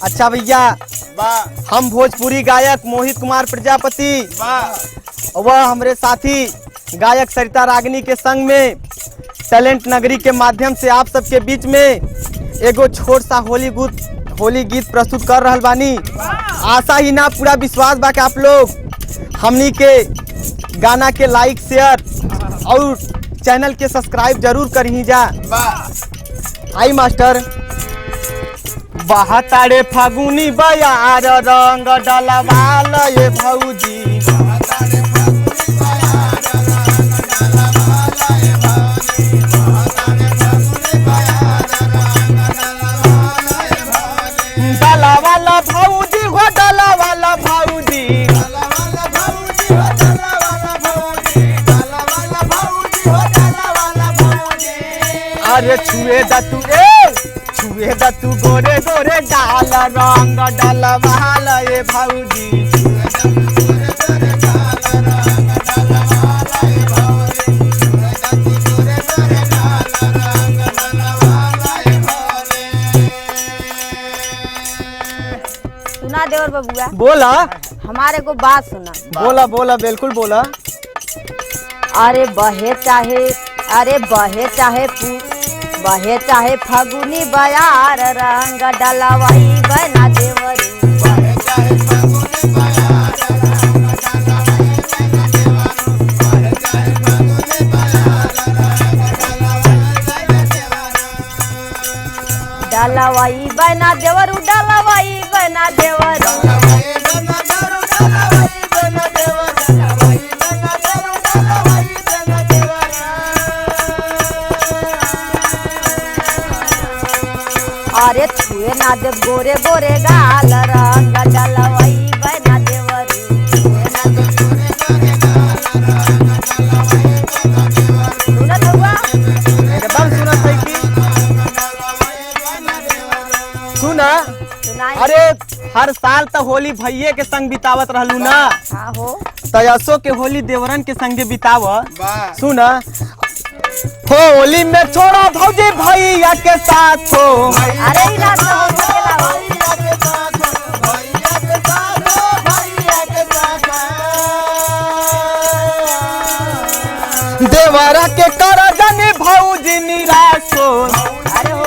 अच्छा भैया, हम भोजपुरी गायक मोहित कुमार प्रजापति व हमारे साथी गायक सरिता रागिनी के संग में टैलेंट नगरी के माध्यम से आप सबके बीच में एगो छोट सा होली गीत प्रस्तुत कर रहल बानी। आशा ही ना पूरा विश्वास बा कि आप लोग हमनी के गाना के लाइक शेयर और चैनल के सब्सक्राइब जरूर करी जा। आई मास्टर। बहतारे फागुनी बयार रंग डलवाल ये भौजी, डलवाल भौजी हो डलवाल भौजी, अरे छुए दा तू गोरे गोरे डाल रंग डलवाल ये भौजी। सुना देवर बबुआ, बोला हमारे को बात सुना। बोला बोला बिल्कुल बोला। अरे बहे चाहे फागुनी बयार रंग डलवाई बना देवरी, डलवाई बना देवरू, डलवाई बना देवरू, अरे छुए ना देव गोरे गोरे गाल रंग डलवाई बना देवरू, सुनत हुआ एकदम सुनत है कि सुना। अरे हर साल तो होली भैये के संग बितावत रहलू ना। हाँ हो, तयसो के होली देवरन के संगे बिताव। सुना, होली में छोड़ा भौजी भैया के साथ हो। अरे ही रात हो सकेला हो। देवरा के कर जाने भौजी निराश हो। अरे हो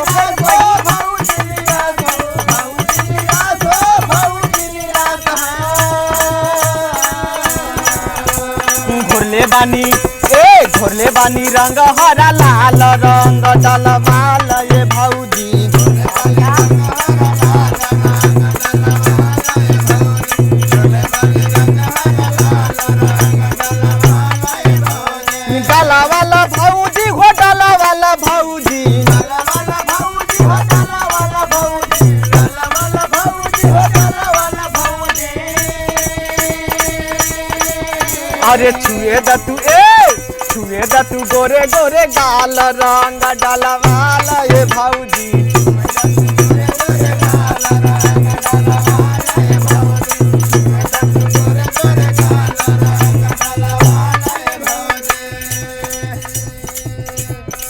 घोरले बानी रंग हरा लाल रंग डलवाल ये भौजी, डलवाल भौजी हो डलवाल भौजी, अरे छुए दा तू गोरे गोरे गाल रंग डलवाल ये भौजी।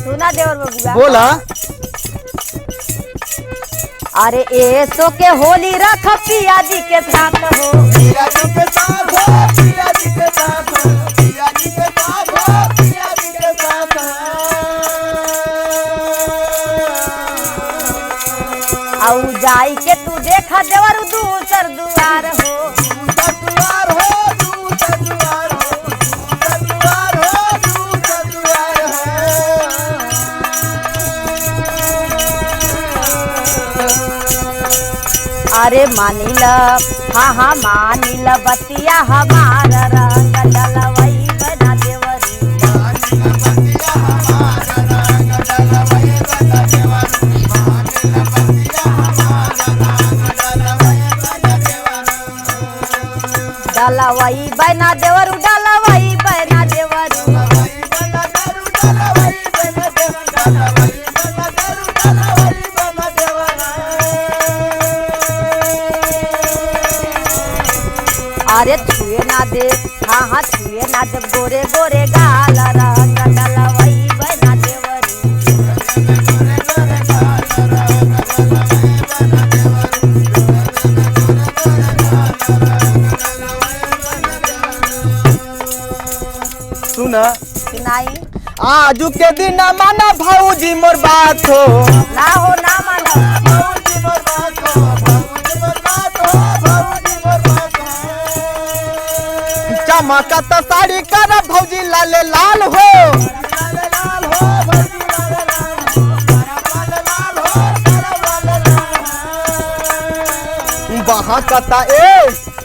सुना देवर बबुआ, बोला। अरे ऐसो के होली रख पिया जी के साथ हो, पिया जी के साथ हो, पिया जी के साथ हो, पिया जी के साथ हो, पिया जी के साथ हो। औ जाई के तू देखा देवर दूसर दुआर हो, दूसर दुआर हो, दूसर दुआर हो, दूसर दुआर हो, दूसर दुआर हो। अरे मानिला हाँ मानिला बतिया हमार रंग डलवाई बना देवरी, डलवाई बना देवरू, डलवाई बना देवरू, हाँ छुए ना देव गोरे गोरे गाल रंग डलवई बना देवरू। सुन सुनाई आजू के दिन माना भाऊजी मोर बात हो ना हो ना मानो चमकत साड़ी कर भौजी लाल लाल हो वहाँ कता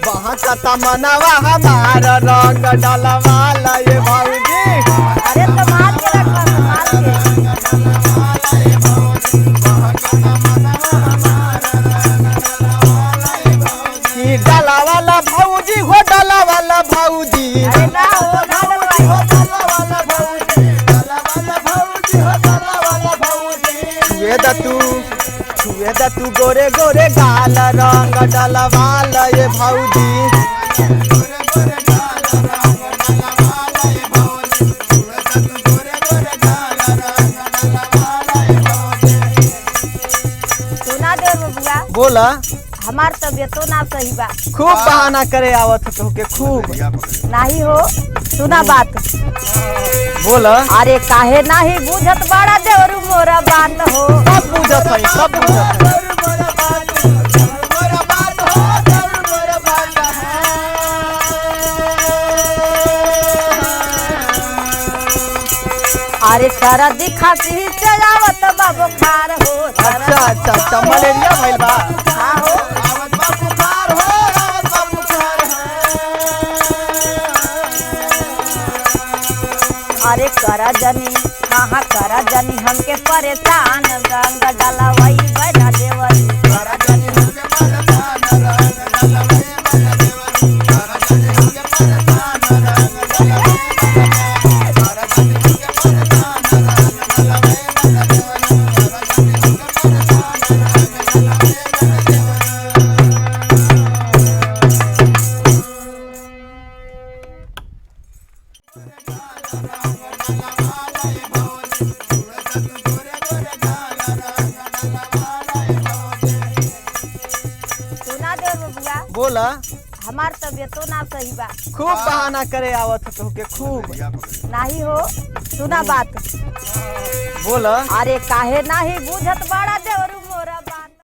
वहाँ कता मनवा हमार रंग डलवाला ये भौजी। अरे संभाल के रखो संभाल के। की डाला वाला भौजी हो डाला वाला भौजी। अरे ना हो ना डलवाई छुए द तू गोरे गोरे गाल रंग डाला वाला ये भौजी। सुना दे बबुआ बोला हमार तबियतो ना सही बा खूब बहाना करे आवत तो के खूब। नाही हो सुना बात बोला अरे काहे नाही बुझत बड़ा देवरू मोरा बात हो सब बुझत है सब बुझत है। अरे सारा दिखा सी से आवत बा बुखार हो अच्छा अच्छा अच्छा मलेरिया भइल बा। हाँ हो अरे करा जनी हाँ करा जनी हमके परेशान रंग डलवई बना देवरी। सुना दे बबुआ बोला हमार तबियतो ना सही बा खूब बहाना करे आवत तो के खूब। नाही हो सुना बात बोला अरे काहे नाही बुझत बड़ा देवरू